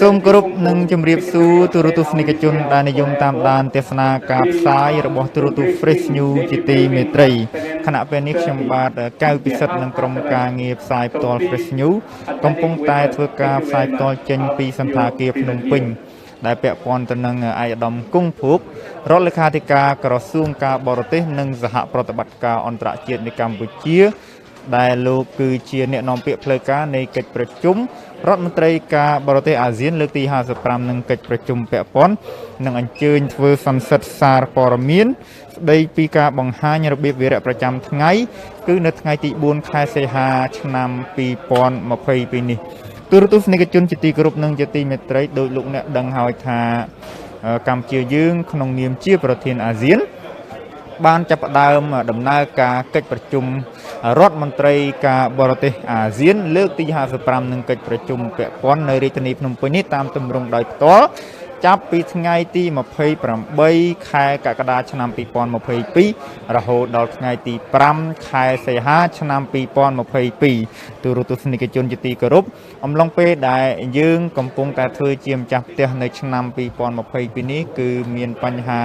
សូមគោរពនិងជម្រាបសួរទូរទស្សនិកជនដែលនិយមតាមដានទស្សនាការផ្សាយរបស់ទូរទស្សន៍ Fresh News ជាទីមេត្រីខណៈពេលនេះខ្ញុំបាទកៅពិសិដ្ឋនិងក្រុមការងារផ្សាយផ្ទាល់ Fresh News កំពុងតែធ្វើការផ្សាយផ្ទាល់ចេញពីសន្តាគារភ្នំពេញដែលពាក់ព័ន្ធទៅនឹងឯកឧត្តមគង់ភូករដ្ឋលេខាធិការក្រសួងការបរទេសនិងសហប្រតិបត្តិការអន្តរជាតិនៃកម្ពុជាដែលលោកគឺជាអ្នកនាំពាក្យផ្លូវការនៃកិច្ចប្រជុំរដ្ឋមន្ត្រីការបរទេសអាស៊ានលើកទី55និងកិច្ចប្រជុំពាក់ព័ន្ធនឹងអញ្ជើញធ្វើសន្និសីទសារព័ត៌មានស្ដីពីការបង្ហាញរបៀបវារៈប្រចាំថ្ងៃគឺនៅថ្ងៃទី4ខែសីហាឆ្នាំ2022នេះទូរទស្សនិកជនជាទីគោរពនិងជាទីមេត្រីដោយលោកអ្នកដឹងហើយថាកម្ពុជាយើងក្នុងនាមជាប្រធានអាស៊ានបានចាប់ផ្ដើមដំណើរការកិច្ចប្រជុំរដ្ឋមន្ត្រីការបរទេសអាស៊ានលើកទី55និងកិច្ចប្រជុំពាក់ព័ន្ធនៅរាជធានីភ្នំពេញនេះតាមទម្រង់ដោយផ្ទាល់ចាប់ពីថ្ងៃទី28ខែកក្កដាឆ្នាំ2022រហូតដល់ថ្ងៃទី5ខែសីហាឆ្នាំ2022ទូរទស្សនិកជនជាទីគោរពអំឡុងពេលដែលយើងកំពុងតែធ្វើជាម្ចាស់ផ្ទះនៅឆ្នាំ2022នេះគឺមានបញ្ហា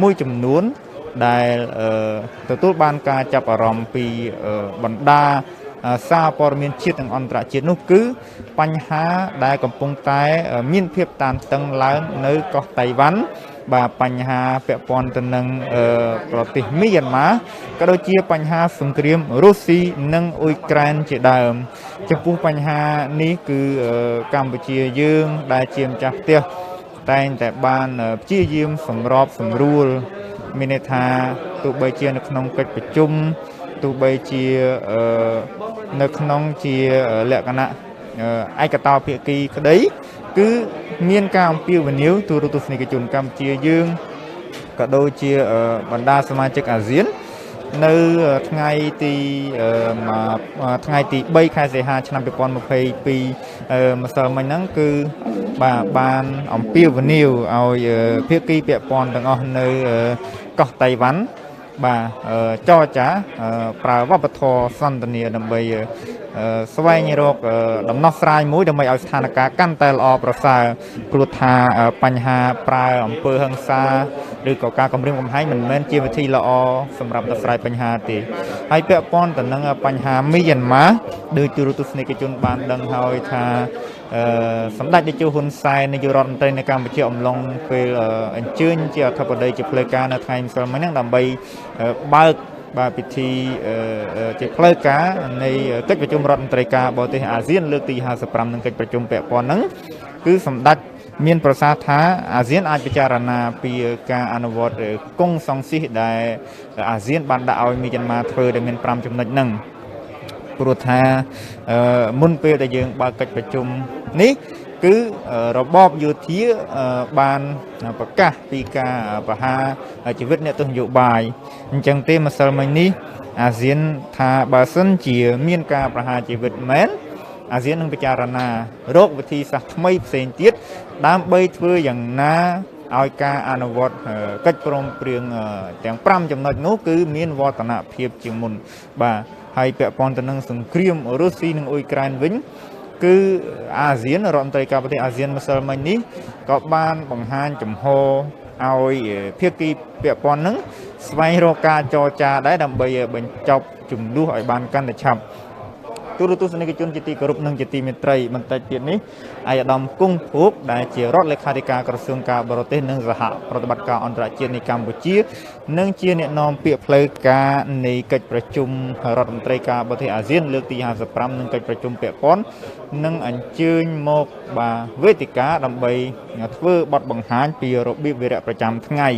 មួយចំនួនដែលទទួលបានការចាប់អារម្មណ៍ពីបណ្ដាសារព័ត៌មានជាតិនិងអន្តរជាតិនោះគឺបញ្ហាដែលកំពុងតែមានភាពតានតឹងឡើងនៅកោះតៃវ៉ាន់បាទបញ្ហាពាក់ព័ន្ធទៅនឹងប្រទេសមីយ៉ាន់ម៉ាក៏ដូចជាបញ្ហាសង្គ្រាមរុស្ស៊ីនិងអ៊ុយក្រែនជាដើមចំពោះបញ្ហានេះគឺកម្ពុជាយើងដែលជាម្ចាស់ផ្ទះតែងតែបានព្យាយាមសម្របសម្រួលមានន័យថាទោះបីជានៅក្នុងកិច្ចប្រជុំទោះបីជានៅក្នុងជាលក្ខណៈឯកតោភាគីក្តីគឺមានការអំពាវនាវទូរទស្សនិកជនកម្ពុជាយើងក៏ដូចជាបណ្ដាសមាជិកអាស៊ាននៅថ្ងៃទី3ខែសីហាឆ្នាំ2022ម្សិលមិញហ្នឹងគឺបាទបានអំពាវនាវឲ្យភាគីពាក់ព័ន្ធទាំងអស់នៅកោះតៃវ៉ាន់បាទចរចាប្រើវប្បធម៌សន្ទនាដើម្បីស្វែងរកដំណោះស្រាយមួយដើម្បីឲ្យស្ថានភាពកាន់តែល្អប្រសើរព្រោះថាបញ្ហាប្រើអំពើហិង្សាឬក៏ការគំរាមកំហែងមិនមែនជាវិធីល្អសម្រាប់ដោះស្រាយបញ្ហាទេហើយពាក់ព័ន្ធទៅនឹងបញ្ហាមីយ៉ាន់ម៉ាដោយទូរទស្សនិកជនបានដឹងហើយថាសម្ដេចនាយកហ៊ុនសែននាយករដ្ឋមន្ត្រីនៃកម្ពុជាអំឡុងពេលអញ្ជើញជាអធិបតីជាផ្លូវការនៅថ្ងៃម្សិលមិញហ្នឹងដើម្បីបើកបាទពិធីជាផ្លូវការនៃកិច្ចប្រជុំរដ្ឋមន្ត្រីការបរទេសអាស៊ានលើកទី55និងកិច្ចប្រជុំពាក់ព័ន្ធហ្នឹងគឺសម្ដេចមានប្រសាសន៍ថាអាស៊ានអាចពិចារណាពីការអនុវត្តគង់សង្ស៊ីដែលអាស៊ានបានដាក់ឲ្យមីយ៉ាន់ម៉ាធ្វើដែលមាន5ចំណុចហ្នឹងព្រោះថាមុនពេលដែលយើងបើកកិច្ចប្រជុំនេះគឺរបបយោធាបានប្រកាសពីការប្រហារជីវិតអ្នកទស្សនយោបាយអញ្ចឹងទេម្សិលមិញនេះអាស៊ានថាបើសិនជាមានការប្រហារជីវិតមែនអាស៊ាននឹងពិចារណារកវិធីសាស្ត្រថ្មីផ្សេងទៀតដើម្បីធ្វើយ៉ាងណាឲ្យការអនុវត្តកិច្ចព្រមព្រៀងទាំង5ចំណុចនោះគឺមានវឌ្ឍនភាពជាងមុនបាទហើយពាក់ព័ន្ធទៅនឹងសង្គ្រាមរុស្ស៊ីនិងអ៊ុយក្រែនវិញគឺអាស៊ានរដ្ឋមន្ត្រីការបរទេសអាស៊ានម្សិលមិញនេះក៏បានបង្ហាញចំហឲ្យភាគីពាក់ព័ន្ធនឹងស្វែងរកការចរចាដែរដើម្បីបញ្ចប់ចំនួនឲ្យបានកាន់តែឆាប់ទូរទស្សនិកជនជាទីគោរពនិងជាទីមេត្រីបន្តិចទៀតនេះឯកឧត្តមគង់ភូកដែលជារដ្ឋលេខាធិការក្រសួងការបរទេសនិងសហប្រតិបត្តិការអន្តរជាតិនៃកម្ពុជានិងជាអ្នកនាំពាក្យផ្លូវការនៃកិច្ចប្រជុំរដ្ឋមន្ត្រីការបរទេសអាស៊ានលើកទី55និងកិច្ចប្រជុំពាក់ព័ន្ធនឹងអញ្ជើញមកវេទិកាដើម្បីធ្វើបទបង្ហាញពីរបៀបវារៈប្រចាំថ្ងៃ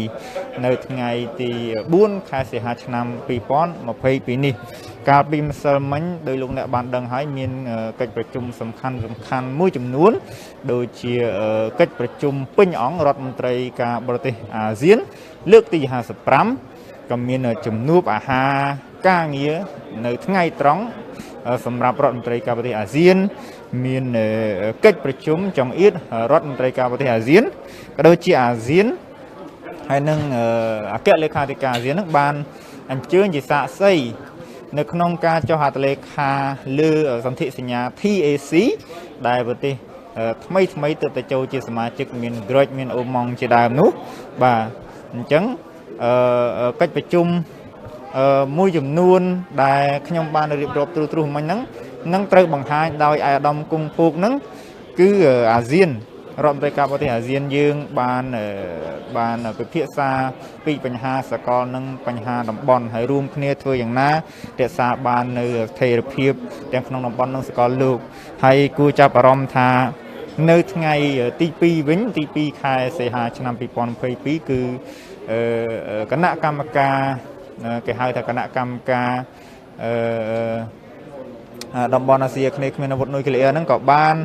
នៅថ្ងៃទី4ខែសីហាឆ្នាំ2022នេះកាលពីម្សិលមិញដោយលោកអ្នកបានដឹងហើយមានកិច្ចប្រជុំសំខាន់មួយចំនួនដូចជាកិច្ចប្រជុំពេញអង្គរដ្ឋមន្ត្រីការបរទេសអាស៊ានលើកទី55ក៏មានជំនួបអាហារការងារនៅថ្ងៃត្រង់សម្រាប់រដ្ឋមន្ត្រីការបរទេសអាស៊ានមានកិច្ចប្រជុំចង្អៀតរដ្ឋមន្ត្រីការបរទេសអាស៊ានក៏ដូចជាអាស៊ានហើយនឹងអគ្គលេខាធិការអាស៊ាននឹងបានអញ្ជើញជាសាក្សីនៅក្នុងការចុះហត្ថលេខាលើសន្ធិសញ្ញា TAC ដែលប្រទេស ថ្មីទើបតែចូលជាសមាជិកមាន grade មានអូម៉ងជាដើមនោះបាទអញ្ចឹងកិច្ចប្រជុំមួយចំនួនដែលខ្ញុំបានរៀបរាប់ទ្រុសមិញហ្នឹងនឹងត្រូវបង្ហាញដោយអាយដាមគង់ភោគហ្នឹងគឺអាស៊ានរដ្ឋមន្ត្រីការបរទេសអាស៊ានយើងបានពិភាក្សាពីបញ្ហាសកលនិងបញ្ហាតំបន់ហើយរួមគ្នាធ្វើយ៉ាងណារក្សាបាននៅស្ថិរភាពទាំងក្នុងតំបន់និងសកលលោកហើយគួរចាប់អារម្មណ៍ថានៅថ្ងៃទី2វិញទី2ខែសីហាឆ្នាំ2022គឺគណៈកម្មការគេហៅថាគណៈកម្មការតំបន់អាស៊ីអាគ្នេយ៍គ្មានអាវុធនុយក្លេអ៊ែរហ្នឹងក៏បាន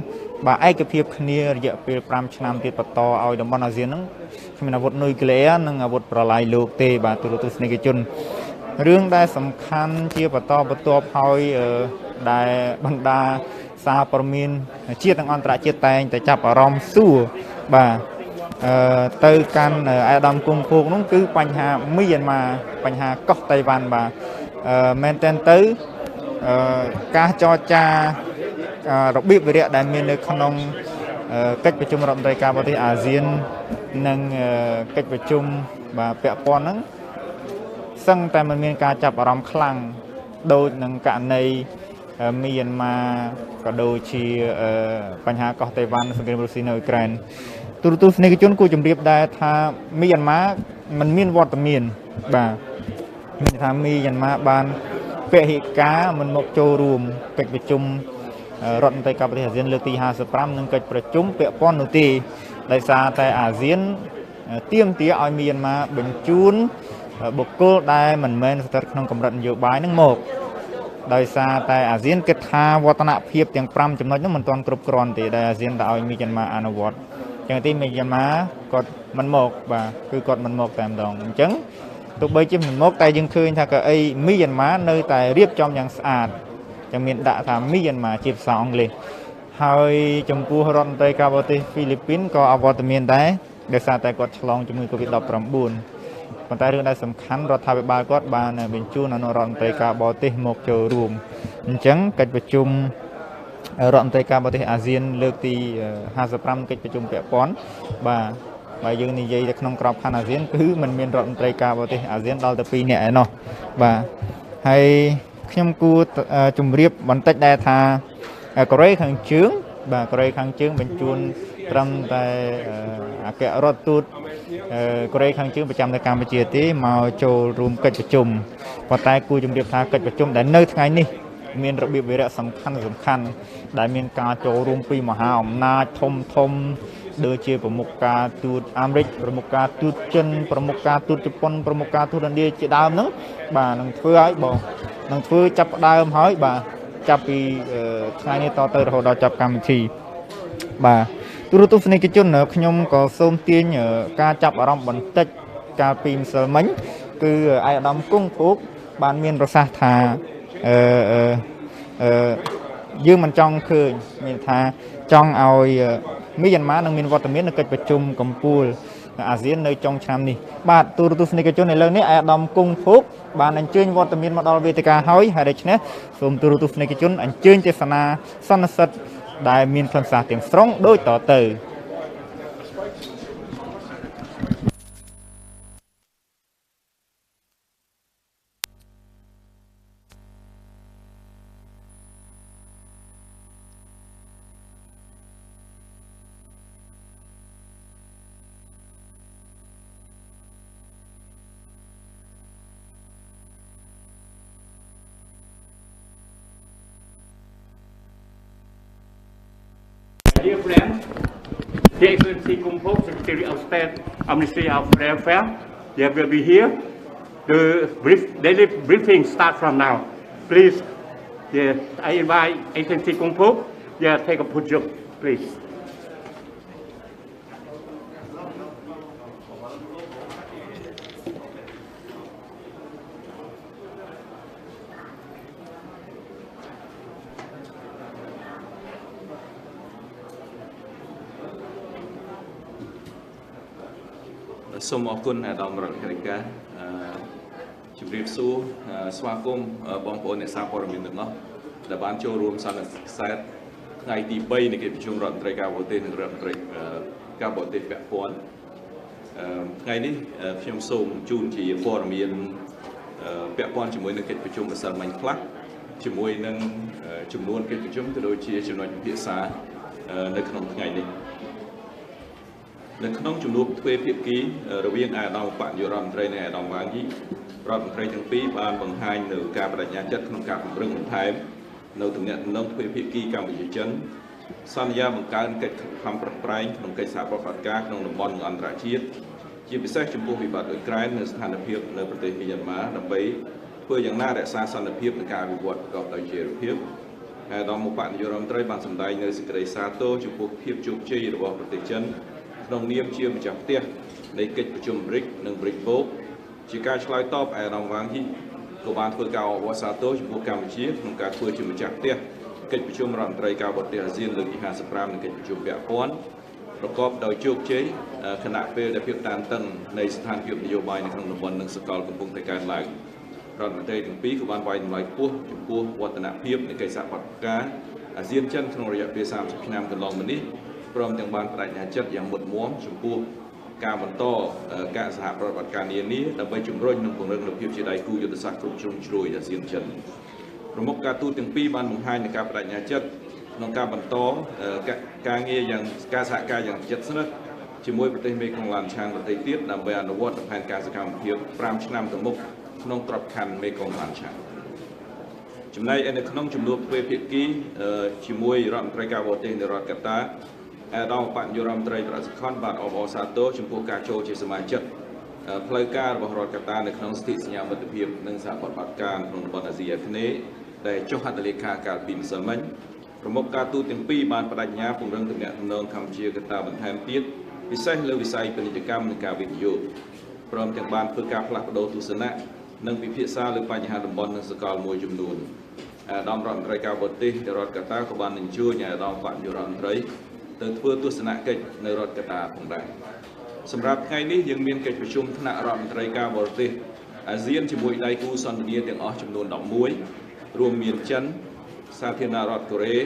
ឯកភាពគ្នារយៈពេល5ឆ្នាំទៀតបន្តឲ្យតំបន់អាស៊ានហ្នឹងគ្មានអាវុធនុយក្លេអ៊ែរនិងអាវុធប្រឡាយលោកទេបាទទូរទស្សនិកជនរឿងដែលសំខាន់ជាបន្តបន្ទាប់ហើយដែលបណ្ដាសារព័ត៌មានជាតិនិងអន្តរជាតិតែងតែចាប់អារម្មណ៍សួរបាទទៅកាន់អាយដាមគង់ភោគនោះគឺបញ្ហាមីយ៉ាន់ម៉ាបញ្ហាកោះតៃវ៉ាន់បាទមែនតើទៅការចរចារបៀបវិរៈដែលមាននៅក្នុងកិច្ចប្រជុំរដ្ឋមន្ត្រីការបរទេសអាស៊ាននិងកិច្ចប្រជុំបាទពាក់ព័ន្ធហ្នឹងសឹងតែมันមានការចាប់អារម្មណ៍ខ្លាំងដូចនឹងករណីមីយ៉ាន់ម៉ាក៏ដូចជាបញ្ហាកោះតៃវ៉ាន់សង្គ្រាមរុស្ស៊ីនៅអ៊ុយក្រែនទូរទស្សនិកជនគួរជម្រាបដែរថាមីយ៉ាន់ម៉ាมันមានវត្តមានបាទមានថាមីយ៉ាន់ម៉ាបានពហិការមិនមកចូលរួមកិច្ចប្រជុំរដ្ឋមន្ត្រីការបរទេសអាស៊ានលើកទី55និងកិច្ចប្រជុំពាក់ព័ន្ធនោះទេដោយសារតែអាស៊ានទាមទារឲ្យមីយ៉ាន់ម៉ាបញ្ជូនបុគ្គលដែលមិនមែនស្ថិតក្នុងកម្រិតនយោបាយនឹងមកដោយសារតែអាស៊ានគិតថាវឌ្ឍនភាពទាំង5ចំណុចនោះមិនទាន់គ្រប់គ្រាន់ទេដែលអាស៊ានដាក់ឲ្យមីយ៉ាន់ម៉ាអនុវត្តចឹងទីមីយ៉ាន់ម៉ាគាត់មិនមកបាទគឺគាត់មិនមកតែម្ដងអញ្ចឹងទោះបីជាមិនមកតែយើងឃើញថាកៅអីមីយ៉ាន់ម៉ានៅតែរៀបចំយ៉ាងស្អាតចឹងមានដាក់ថាមីយ៉ាន់ម៉ាជាភាសាអង់គ្លេសហើយចំពោះរដ្ឋមន្ត្រីការបរទេសហ្វីលីពីនក៏អវត្តមានដែរដោយសារតែគាត់ឆ្លងជំងឺ Covid-19 ប៉ុន្តែរឿងដែលសំខាន់រដ្ឋាភិបាលគាត់បានបញ្ជូនអនុរដ្ឋមន្ត្រីការបរទេសមកចូលរួមអញ្ចឹងកិច្ចប្រជុំរដ្ឋមន្ត្រីការបរទេសអាស៊ានលើកទី55កិច្ចប្រជុំពាក់ព័ន្ធបាទបើយើងនិយាយទៅក្នុងក្របខ័ណ្ឌអាស៊ានគឺมันមានរដ្ឋមន្ត្រីការបរទេសអាស៊ានដល់ទៅ2នាក់ឯណោះបាទហើយខ្ញុំគួរជម្រាបបន្តិចដែរថាកូរ៉េខាងជើងបាទកូរ៉េខាងជើងបញ្ជូនត្រឹមតែអគ្គរដ្ឋទូតកូរ៉េខាងជើងប្រចាំនៅកម្ពុជាទេមកចូលរួមកិច្ចប្រជុំប៉ុន្តែគួរជម្រាបថាកិច្ចប្រជុំដែលនៅថ្ងៃនេះមានរបៀបវិរៈសំខាន់ដែលមានការចូលរួមពីមហាអំណាចធំដូចជាប្រមុខការទូតអាមេរិកប្រមុខការទូតចិនប្រមុខការទូតជប៉ុនប្រមុខការទូតឥណ្ឌាជាដើមហ្នឹងបាទនឹងធ្វើឲ្យបងនឹងធ្វើចាប់ផ្ដើមហើយបាទចាប់ពីថ្ងៃនេះតទៅរហូតដល់ចាប់កម្មវិធីបាទទូរទស្សនិកជនខ្ញុំក៏សូមទាញការចាប់អារម្មណ៍បន្តិចកាលពីម្សិលមិញគឺអាយដាមគង់ភោគបានមានប្រសាសន៍ថាយើងមិនចង់ឃើញមានថាចង់ឲ្យមីយ៉ាន់ម៉ានឹងមានវត្តមាននៅកិច្ចប្រជុំកំពូលអាស៊ាននៅចុងឆ្នាំនេះបាទទូរទស្សនិកជនឥឡូវនេះអាយដាមគង់ភោគបានអញ្ជើញវត្តមានមកដល់វេទិកាហើយដូច្នេះសូមទូរទស្សនិកជនអញ្ជើញទេសនាសន្និសីទដែលមានខ្លឹមសារទាំងស្រុងដូចតទៅDear friends, the Excellency Kumpho, Secretary of State of Ministry of Foreign Affairs, they will be here. The daily briefing starts from now. Please, I invite Excellency Kumpho, take a picture, please.សូមអរគុណអាដាមរដ្ឋាភិបាលជំរាបសួរស្វាគមន៍បងប្អូនអ្នកសារព័ត៌មានទាំងអស់ដែលបានចូលរួមសន្និសីទ ថ្ងៃទី3នៃកិច្ចប្រជុំរដ្ឋមន្ត្រីការបរទេសនិងរដ្ឋមន្ត្រីការបរទេសពាក់ព័ន្ធថ្ងៃនេះខ្ញុំសូមជូនជាព័ត៌មានពាក់ព័ន្ធជាមួយនឹងកិច្ចប្រជុំម្សិលមិញខ្លះជាមួយនឹងចំនួនកិច្ចប្រជុំក៏ដូចជាចំណុចពិភាក្សានៅក្នុងថ្ងៃនេះនៅក្នុងជំនួបទ្វេភាគីរវាងអាដាមបញ្ញារដ្ឋមន្ត្រីនិងអាដាមវ៉ាងយីរដ្ឋមន្ត្រីទាំងពីរបានបង្ហាញនៅការបដិញ្ញាចិត្តក្នុងការពង្រឹងបន្ថែមនៅទំនាក់ទំនងទ្វេភាគីកម្ពុជាចិនសន្យាបង្កើនកិច្ចខំប្រឹងប្រែងក្នុងកិច្ចសហប្រតិបត្តិការក្នុងតំបន់អន្តរជាតិជាពិសេសចំពោះវិបត្តិអ៊ុយក្រែននិងស្ថានភាពនៅប្រទេសមីយ៉ាន់ម៉ាដើម្បីធ្វើយ៉ាងណារក្សាសន្តិភាពនិងការវិវត្តប្រកបដោយចីរភាពអាដាមបញ្ញារដ្ឋមន្ត្រីបានសម្ដែងនៅសេចក្តីសាទរចំពោះភាពជោគជ័យរបស់ប្រទេសចិនក្នុងនាមជាម្ចាស់ផ្ទះនៃកិច្ចប្រជុំ BRIC និង BRIC បូកជាការឆ្លើយតបអាដាមវ៉ាងយីក៏បានធ្វើការអបអរសាទរចំពោះកម្ពុជាក្នុងការធ្វើជាម្ចាស់ផ្ទះកិច្ចប្រជុំរដ្ឋមន្ត្រីការបរទេសអាស៊ានលើកទី55នៃកិច្ចប្រជុំពាក់ព័ន្ធប្រកបដោយជោគជ័យខណៈពេលដែលភាពតានតឹងនៃស្ថានភាពនយោបាយនៅក្នុងតំបន់និងសកលកំពុងតែកើនឡើងរដ្ឋមន្ត្រីទាំងពីរក៏បានវាយតម្លៃខ្ពស់ចំពោះវឌ្ឍនភាពនៃកិច្ចសហប្រតិបត្តិការអាស៊ានចិនក្នុងរយៈពេល30ឆ្នាំកន្លងមកនេះព្រមទាំងបានបដិញ្ញាចិត្តយ៉ាងមុតមាំចំពោះការបន្តការសហប្រតិបត្តិការនានាដើម្បីជំរុញនិងពង្រឹងនូវភាពជាដៃគូយុទ្ធសាស្ត្រគ្រប់ជ្រុងជ្រោយអាស៊ានចិនប្រមុខការទូតទាំងពីរបានបង្ហាញនូវការបដិញ្ញាចិត្តក្នុងការបន្តការងារយ៉ាងការសហការយ៉ាងជិតស្និទ្ធជាមួយប្រទេសមេគង្គឡានឆាងប្រទេសទៀតដើម្បីអនុវត្តផែនការសកម្មភាព5ឆ្នាំទៅមុខក្នុងក្របខ័ណ្ឌមេគង្គឡានឆាងចំណែកនៅក្នុងជំនួបទ្វេភាគីជាមួយរដ្ឋមន្ត្រីការបរទេសនៃរដ្ឋកាតាអាដាមបញ្ញារដ្ឋមន្ត្រីប្រសិទ្ធខនបានអបអរសាទរចំពោះការចូលជាសមាជិកផ្លូវការរបស់រដ្ឋកាតានៅក្នុងសន្ធិសញ្ញាមិត្តភាពនិងសហប្រតិបត្តិការក្នុងតំបន់អាស៊ីអាគ្នេយ៍ដែលចុះហត្ថលេខាកាលពីម្សិលមិញប្រមុខការទូតទាំងពីរបានបដិញ្ញាពង្រឹងទំនាក់ទំនងកម្ពុជាកាតាបន្ថែមទៀតពិសេសលើវិស័យពាណិជ្ជកម្មនិងការវិនិយោគព្រមទាំងបានធ្វើការផ្លាស់ប្តូរទស្សនៈនិងពិភាក្សាលើបញ្ហាតំបន់និងសកលមួយចំនួនអាដាមរដ្ឋមន្ត្រីការបរទេសនៃរដ្ឋកាតាក៏បានអញ្ជើញអាដាមបញ្ញារដ្ឋមន្ត្រីទៅធ្វើទស្សនកិច្ចនៅរដ្ឋកាតាផងដែរសម្រាប់ថ្ងៃនេះយើងមានកិច្ចប្រជុំថ្នាក់រដ្ឋមន្ត្រីការបរទេសអាស៊ានជាមួយដៃគូសន្ទនាទាំងអស់ចំនួន11រួមមានចិនសាធារណរដ្ឋកូរ៉េ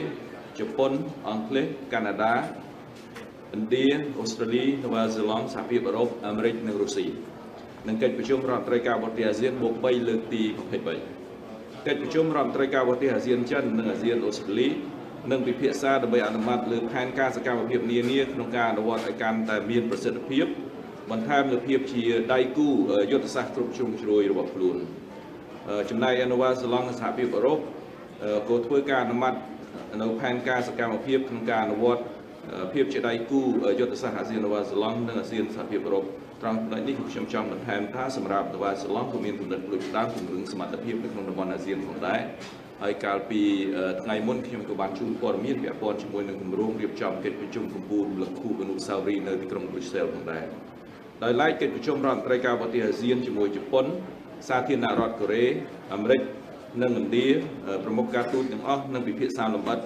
ជប៉ុនអង់គ្លេសកាណាដាឥណ្ឌាអូស្ត្រាលីនូវែលសេឡង់សហភាពអឺរ៉ុបអាមេរិកនិងរុស្ស៊ីនិងកិច្ចប្រជុំរដ្ឋមន្ត្រីការបរទេសអាស៊ានបូក3លើកទី23កិច្ចប្រជុំរដ្ឋមន្ត្រីការបរទេសអាស៊ានចិននិងអាស៊ានអូស្ត្រាលីនិងពិភាក្សាដើម្បីអនុម័តលើផែនការសកម្មភាពនានាក្នុងការអនុវត្តឲ្យកាន់តែមានប្រសិទ្ធភាពបន្ថែមនូវភាពជាដៃគូយុទ្ធសាស្ត្រគ្រប់ជ្រុងជ្រោយរបស់ខ្លួនចំណែកនូវែលសេឡង់និងសហភាពអឺរ៉ុបក៏ធ្វើការអនុម័តនៅផែនការសកម្មភាពក្នុងការអនុវត្តភាពជាដៃគូយុទ្ធសាស្ត្រអាស៊ាននូវែលសេឡង់និងអាស៊ានសហភាពអឺរ៉ុបត្រង់ចំណុចនេះខ្ញុំចង់បន្ថែមថាសម្រាប់នូវែលសេឡង់ក៏មានគំនិតផ្ដួចផ្ដើមពង្រឹងសមត្ថភាពនៅក្នុងតំបន់អាស៊ានផងដែរហើយកាលពីថ្ងៃមុនខ្ញុំក៏បានជូនព័ត៌មានពាក់ព័ន្ធជាមួយនឹងគម្រោងរៀបចំកិច្ចប្រជុំកម្ពុជារំលឹកខួបអនុស្សាវរីយ៍នៅទីក្រុងប្រូសែលផងដែរដោយឡែកកិច្ចប្រជុំរដ្ឋមន្ត្រីការបរទេសអាស៊ានជាមួយជប៉ុនសាធារណរដ្ឋកូរ៉េអាមេរិកនិងឥណ្ឌាប្រមុខការទូតទាំងអស់នឹងពិភាក្សាលម្អិត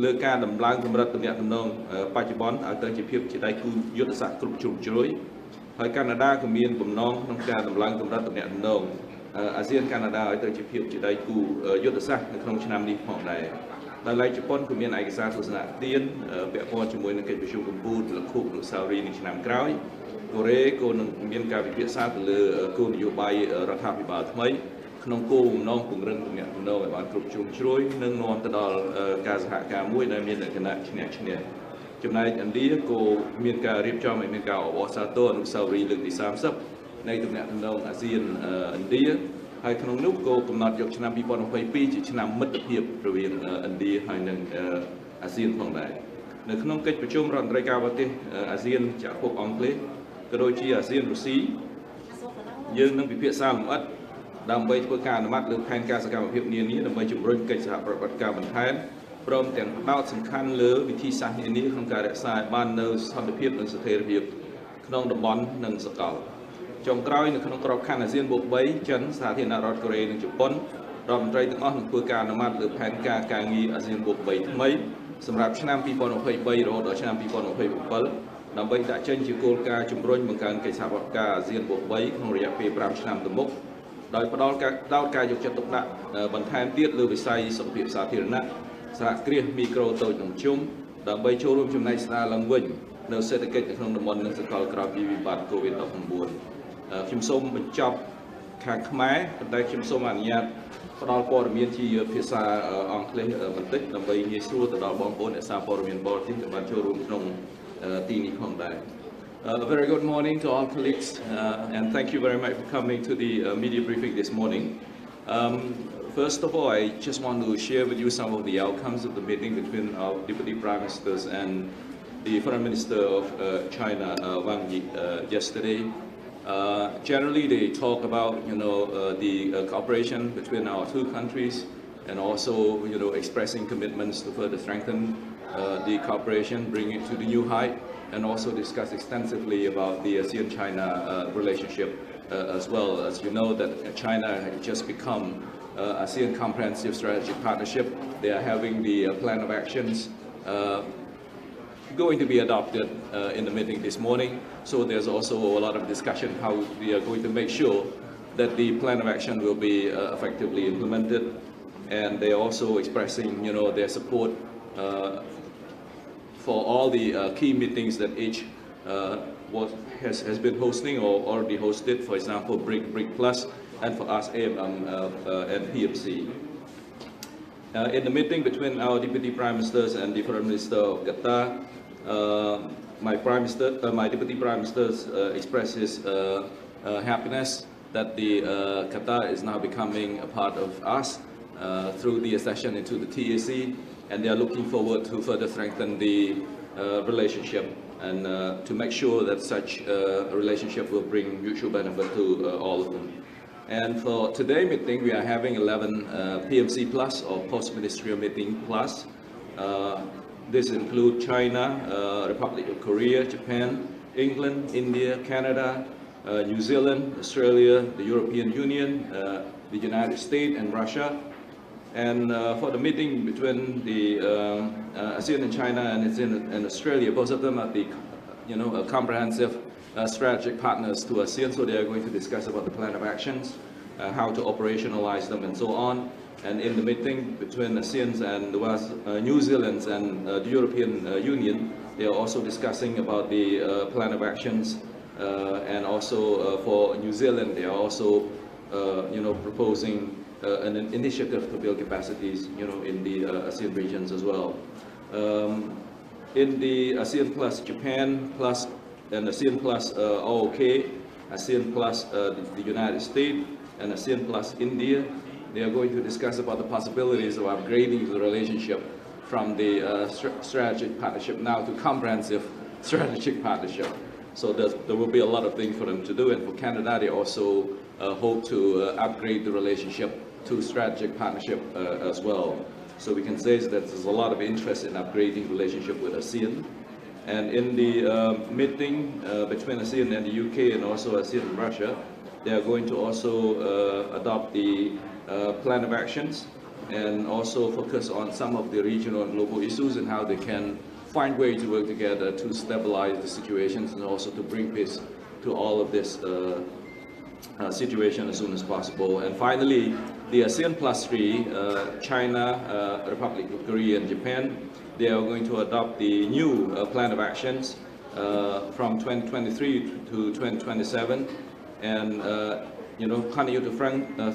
លើការដំឡើងកម្រិតទំនាក់ទំនងបច្ចុប្បន្នឲ្យទៅជាភាពជាដៃគូយុទ្ធសាស្ត្រគ្រប់ជ្រុងជ្រោយហើយកាណាដាក៏មានបំណងក្នុងការដំឡើងកម្រិតទំនាក់ទំនងអាស៊ានកាណាដាឲ្យទៅជាភាពជាដៃគូយុទ្ធសាស្ត្រនៅក្នុងឆ្នាំនេះផងដែរដោយឡែកជប៉ុនក៏មានឯកសារទស្សនៈទានពាក់ព័ន្ធជាមួយនឹងកិច្ចប្រជុំកម្ពុជារំលឹកខួបអនុស្សាវរីយ៍នៅឆ្នាំក្រោយកូរ៉េក៏នឹងមានការពិភាក្សាទៅលើគោលនយោបាយរដ្ឋាភិបាលថ្មីក្នុងគោលបំណងពង្រឹងទំនាក់ទំនងឲ្យបានគ្រប់ជ្រុងជ្រោយនិងនាំទៅដល់ការសហការមួយដែលមានលក្ខណៈឈ្នះឈ្នះចំណែកឥណ្ឌាក៏មានការរៀបចំឲ្យមានការអបអរសាទរអនុស្សាវរីយ៍លើកទី30នៃទំនាក់ទំនងអាស៊ានឥណ្ឌាហើយក្នុងនោះក៏កំណត់យកឆ្នាំ2022ជាឆ្នាំមិត្តភាពរវាងឥណ្ឌាហើយនិងអាស៊ានផងដែរនៅក្នុងកិច្ចប្រជុំរដ្ឋមន្ត្រីការបរទេសអាស៊ានចក្រភពអង់គ្លេសក៏ដូចជាអាស៊ានរុស្ស៊ីយើងនឹងពិភាក្សាលម្អិតដើម្បីធ្វើការអនុម័តលើផែនការសកម្មភាពនានាដើម្បីជំរុញកិច្ចសហប្រតិបត្តិការបន្ថែមព្រមទាំងផ្ដោតសំខាន់លើវិធីសាស្ត្រនានាក្នុងការរក្សាឲ្យបាននូវសន្តិភាពនិងស្ថិរភាពក្នុងតំបន់និងសកលចុងក្រោយនៅក្នុងក្របខ័ណ្ឌអាស៊ានបូក3ចិនសាធារណរដ្ឋកូរ៉េនិងជប៉ុនរដ្ឋមន្ត្រីទាំងអស់នឹងធ្វើការអនុម័តលើផែនការការងារអាស៊ានបូក3ថ្មីសម្រាប់ឆ្នាំ2023រហូតដល់ឆ្នាំ2027ដើម្បីដាក់ចេញជាគោលការណ៍ជំរុញបង្កើនកិច្ចសហប្រតិបត្តិការអាស៊ានបូក3ក្នុងរយៈពេល5ឆ្នាំទៅមុខដោយផ្ដល់ការយកចិត្តទុកដាក់បន្ថែមទៀតលើវិស័យសុខភាពសាធារណៈ សហគ្រាសមីក្រូតូចនិងមធ្យមដើម្បីចូលរួមចំណែកស្ដារឡើងវិញនៅសេដ្ឋកិច្ចនៅក្នុងតំបន់និងសកលក្រោយពីវិបត្តិ COVID-19 ខ្ញុំសូមបញ្ចប់ខាងខ្មែរប៉ុន្តែខ្ញុំសូមអនុញ្ញាតផ្ដល់ព័ត៌មានជាភាសាអង់គ្លេសបន្តិចដើម្បីងាយស្រួលទៅដល់បងប្អូនអ្នកសារព័ត៌មានបរទេសដែលបានចូលរួមក្នុងទីនេះផងដែរ A very good morning to all colleagues and thank you very much for coming to the media briefing this morning. First of all, I just want to share with you some of the outcomes of the meeting between our Deputy Prime Ministers and the Foreign Minister of China, Wang Yi, yesterday. Generally, they talk about the cooperation between our two countries, and also expressing commitments to further strengthen the cooperation, bring it to the new height, and also discuss extensively about the ASEAN-China relationship as well. As you know, that China has just become ASEAN Comprehensive Strategic Partnership. They are having the plan of actions going to be adopted in the meeting this morning. So there's also a lot of discussion how we are going to make sure that the plan of action will be effectively implemented. And they're also expressing, their support for all the key meetings that each has been hosting or already hosted. For example, BRIC Plus, and for us, AMM and PMC. In the meeting between our Deputy Prime Ministers and the Foreign Minister of Qatar, my Deputy Prime Minister expressed his happiness that the Qatar is now becoming a part of us through the accession into the TAC, and they are looking forward to further strengthen the relationship and to make sure that such a relationship will bring mutual benefit to all of them. And for today's meeting, we are having 11 PMC Plus or Post-Ministerial Meeting Plus. This includes China, Republic of Korea, Japan, England, India, Canada, New Zealand, Australia, the European Union, the United States, and Russia. And for the meeting between the ASEAN and China and ASEAN and Australia, both of them are the comprehensive strategic partners to ASEAN, so they are going to discuss about the plan of actions, how to operationalize them, and so on. And in the meeting between ASEAN and New Zealand and the European Union, they are also discussing about the plan of actions, and also for New Zealand, they are also proposing an initiative to build capacities, in the ASEAN regions as well. In the ASEAN Plus Japan Plus and ASEAN Plus OOK, ASEAN Plus the United States, and ASEAN Plus India, they are going to discuss about the possibilities of upgrading the relationship from the strategic partnership now to comprehensive strategic partnership. So there will be a lot of things for them to do, and for Canada, they also hope to upgrade the relationship to strategic partnership as well. So we can say that there's a lot of interest in upgrading relationship with ASEAN. And in the meeting between ASEAN and the UK and also ASEAN and Russia, they are going to also adopt the plan of actions and also focus on some of the regional and global issues and how they can find ways to work together to stabilize the situations and also to bring peace to all of this situation as soon as possible. And finally, the ASEAN Plus 3, China, Republic of Korea, and Japan, they are going to adopt the new plan of actions from 2023 to 2027, and continue to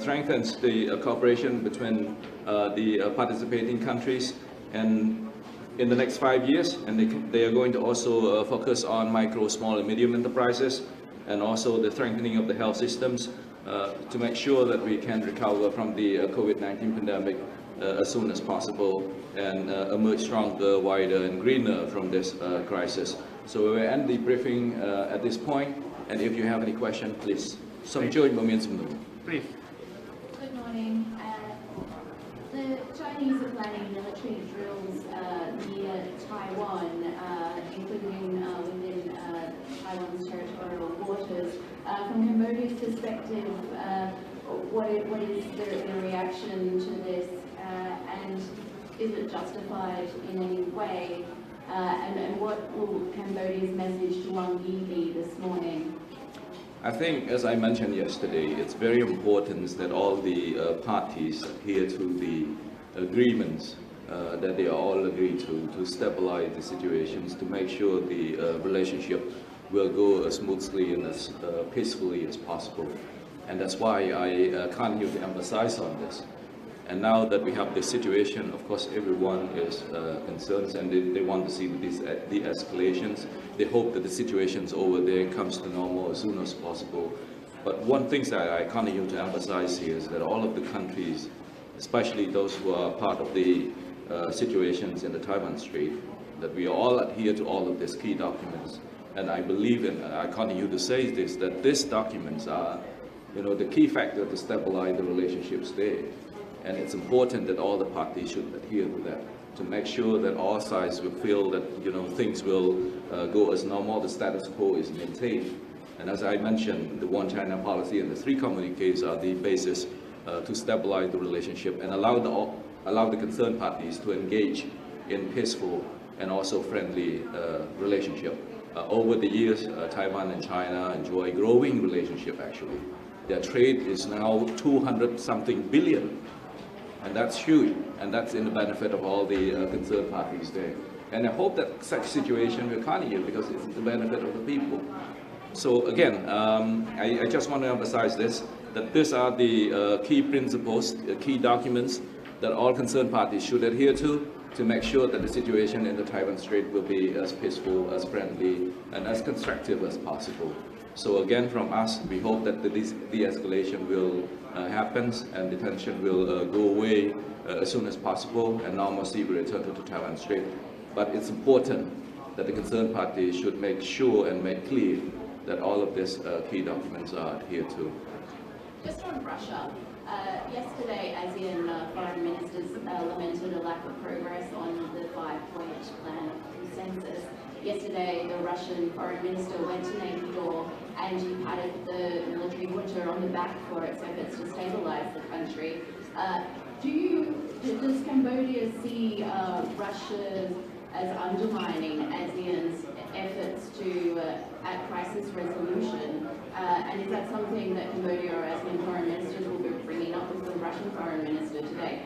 strengthen the cooperation between the participating countries. And in the next 5 years, and they are going to also focus on micro, small, and medium enterprises, and also the strengthening of the health systems to make sure that we can recover from the COVID-19 pandemic as soon as possible and emerge stronger, wider, and greener from this crisis. So we will end the briefing at this point, and if you have any question, please. Please. Good morning. The Chinese are planning military drills near Taiwan, including within Taiwan's territorial waters. From Cambodia's perspective, what is the reaction to this, and is it justified in any way? And what will Cambodia's message to Wang Yi be this morning? I think, as I mentioned yesterday, it's very important that all the parties adhere to the agreements that they all agree to stabilize the situations, to make sure the relationship will go as smoothly and as peacefully as possible. And that's why I continue to emphasize on this. And now that we have this situation, of course, everyone is concerned and they want to see these de-escalations. They hope that the situation's over there comes to normal as soon as possible. But one thing that I continue to emphasize here is that all of the countries, especially those who are part of the situations in the Taiwan Strait, that we all adhere to all of these key documents. And I believe in, I continue to say this, that these documents are, the key factor to stabilize the relationships there. And it's important that all the parties should adhere to that, to make sure that all sides will feel that, things will go as normal, the status quo is maintained. And as I mentioned, the One China policy and the 3 communiques are the basis to stabilize the relationship and allow the concerned parties to engage in peaceful and also friendly relationship. Over the years, Taiwan and China enjoy a growing relationship actually. Their trade is now 200-something billion. And that's huge, and that's in the benefit of all the concerned parties there. And I hope that such situation will continue because it's the benefit of the people. So again, I just want to emphasize this, that these are the key principles, key documents that all concerned parties should adhere to make sure that the situation in the Taiwan Strait will be as peaceful, as friendly, and as constructive as possible. So again, from us, we hope that the de-escalation will happen and the tension will go away as soon as possible and normalcy will return to the Taiwan Strait. But it's important that the concerned parties should make sure and make clear that all of these key documents are adhered to. Just on Russia, yesterday ASEAN foreign ministers lamented a lack of progress on the 5-point plan of consensus. Yesterday, the Russian foreign minister went to Naypyidaw and he patted the military junta on the back for its efforts to stabilize the country. Does Cambodia see Russia as undermining ASEAN's efforts at crisis resolution? And is that something that Cambodia or ASEAN foreign ministers will be bringing up with the Russian foreign minister today?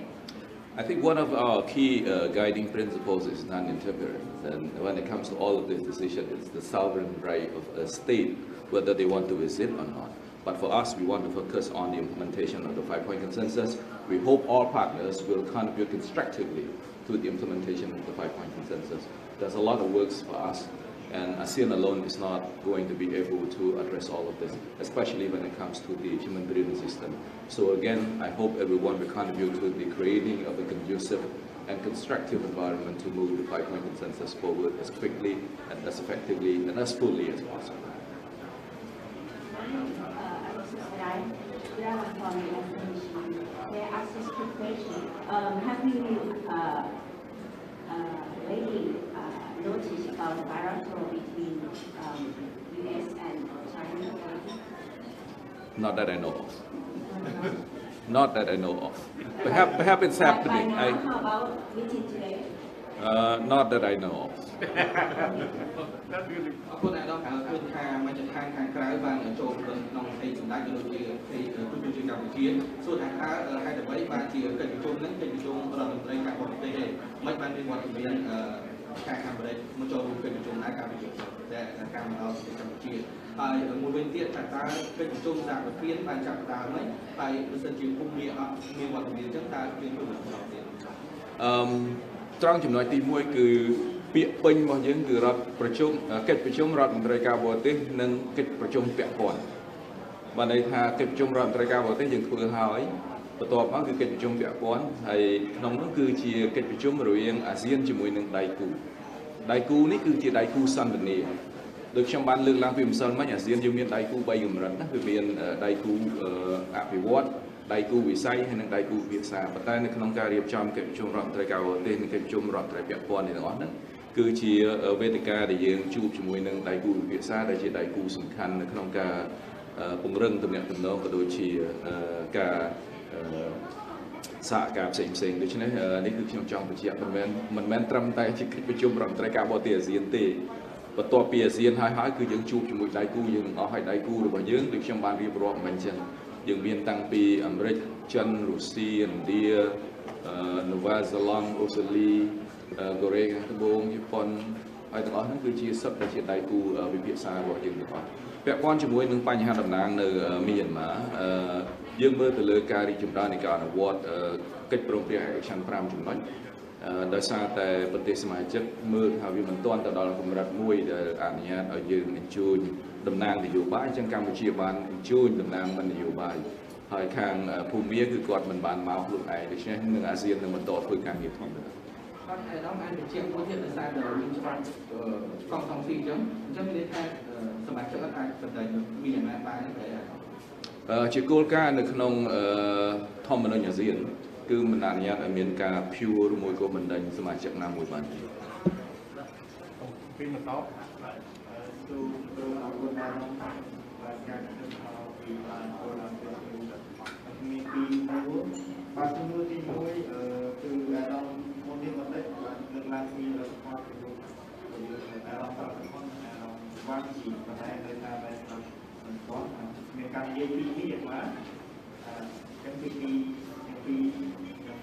I think one of our key guiding principles is non-interference, and when it comes to all of this decision, it's the sovereign right of a state whether they want to visit or not. But for us, we want to focus on the implementation of the 5-point consensus. We hope all partners will contribute constructively to the implementation of the 5-point consensus. There's a lot of works for us, and ASEAN alone is not going to be able to address all of this, especially when it comes to the humanitarian system. So again, I hope everyone will contribute to the creating of a conducive and constructive environment to move the 5-point consensus forward as quickly and as effectively and as fully as possible. Have you lately noticed about bilateral between U.S. and China? Not that I know of. Not that I know of. Perhaps it's happening. How about meeting today? Not that I know of. អរគុណអាដាមខាងឃើញថាមជ្ឈដ្ឋានខាងក្រៅបានចូលក្នុងផ្ទៃសម្ដេចដូចជាទូតជាកម្ពុជាសួរថាតើហេតុអ្វីបានជាកិច្ចប្រជុំនឹងកិច្ចប្រជុំរដ្ឋមន្ត្រីការបរទេសទេមិនបានមានវត្តមានការខាងប្រទេសមកចូលរួមកិច្ចប្រជុំការប្រជុំតែការមកដល់ប្រទេសកម្ពុជាហើយមួយវិញទៀតថាតើកិច្ចប្រជុំសហប្រធានបានចាប់ផ្ដើមហើយហើយបើសិនជាភូមិមានអត់មានវត្តមានអញ្ចឹងតើយើងធ្វើមិនដល់ទៀតត្រង់ចំណុចទី1គឺពាក្យពេញរបស់យើងគឺរដ្ឋប្រជុំកិច្ចប្រជុំរដ្ឋមន្ត្រីការបរទេសនិងកិច្ចប្រជុំពាក់ព័ន្ធបានន័យថាកិច្ចប្រជុំរដ្ឋមន្ត្រីការបរទេសយើងធ្វើហើយបន្ទាប់មកគឺកិច្ចប្រជុំពាក់ព័ន្ធហើយក្នុងនោះគឺជាកិច្ចប្រជុំរវាងអាស៊ានជាមួយនឹងដៃគូនេះគឺជាដៃគូសន្តិនិកដូចខ្ញុំបានលើកឡើងពីម្សិលមិញអាស៊ានយើងមានដៃគូ3កម្រិតណាគឺមានដៃគូអភិវឌ្ឍដៃគូវិស័យហើយនិងដៃគូវិភាសាប៉ុន្តែនៅក្នុងការរៀបចំកិច្ចប្រជុំរដ្ឋមន្ត្រីការបរទេសនិងកិច្ចប្រជុំរដ្ឋមន្ត្រីពាក់ព័ន្ធទាំងអស់ហ្នឹងគឺជាវេទិកាដែលយើងជួបជាមួយនឹងដៃគូវិភាសាដែលជាដៃគូសំខាន់នៅក្នុងការពង្រឹងទំនាក់ទំនងក៏ដូចជាការសហការផ្សេងៗដូច្នេះនេះគឺខ្ញុំចង់បញ្ជាក់មិនមែនត្រឹមតែជាកិច្ចប្រជុំរដ្ឋមន្ត្រីការបរទេសអាស៊ានទេបន្ទាប់ពីអាស៊ានហើយគឺយើងជួបជាមួយដៃគូយើងទាំងអស់ហើយដៃគូរបស់យើងដូចខ្ញុំបានរៀបរាប់មិញអញ្ចឹង យើងមានតាំងពីអាមេរិកចិនរុស្ស៊ីឥណ្ឌានូវែលសេឡង់អូស្ត្រាលីកូរ៉េខាងត្បូងជប៉ុនហើយទាំងអស់ហ្នឹងគឺជាសិទ្ធិដែលជាដៃគូវិភាសារបស់យើងទាំងអស់ពាក់ព័ន្ធជាមួយនឹងបញ្ហាតំណាងនៅមីយ៉ាន់ម៉ាយើងមើលទៅលើការរីកចម្រើននៃការអនុវត្តកិច្ចព្រមព្រៀងឯកច្ឆន្ទ5ចំណុចដោយសារតែប្រទេសសមាជិកមើលថាវាមិនទាន់ទៅដល់កម្រិតមួយដែលអនុញ្ញាតឲ្យយើងអញ្ជើញតំណាងនយោបាយអញ្ចឹងកម្ពុជាបានអញ្ជើញតំណាងមិននយោបាយហើយខាងភូមាគឺគាត់មិនបានមកខ្លួនឯងដូច្នេះនឹងអាស៊ាននឹងបន្តធ្វើការងារធម្មតាគាត់ឯកឧត្តមអាចបញ្ជាក់មួយទៀតដោយសារតែមានច្បាប់កងទ័ពស៊ីអញ្ចឹងមានន័យថាសមាជិកអាចសម្ដែងមានអាណាបានទេជាគោលការណ៍នៅក្នុងធម្មនុញ្ញអាស៊ានគឺមិនអនុញ្ញាតឲ្យមានការភួរឬមួយក៏បណ្ដេញសមាជិកណាមួយបានទេពីមកតបទូព្រមអរគុណដល់បាទការធ្វើឲ្យពីបានអរគុណដល់មានពីមួយបាទជំនួយទី1គឺអារម្មណ៍មុននេះបន្តិចបានលើកឡើងពីរដ្ឋបាលពីអារម្មណ៍ប្រកបអារម្មណ៍វាជីបន្តែនៅតាមបែបគាត់មានការនិយាយពីនេះមកចឹងពីខ្ញុំនិ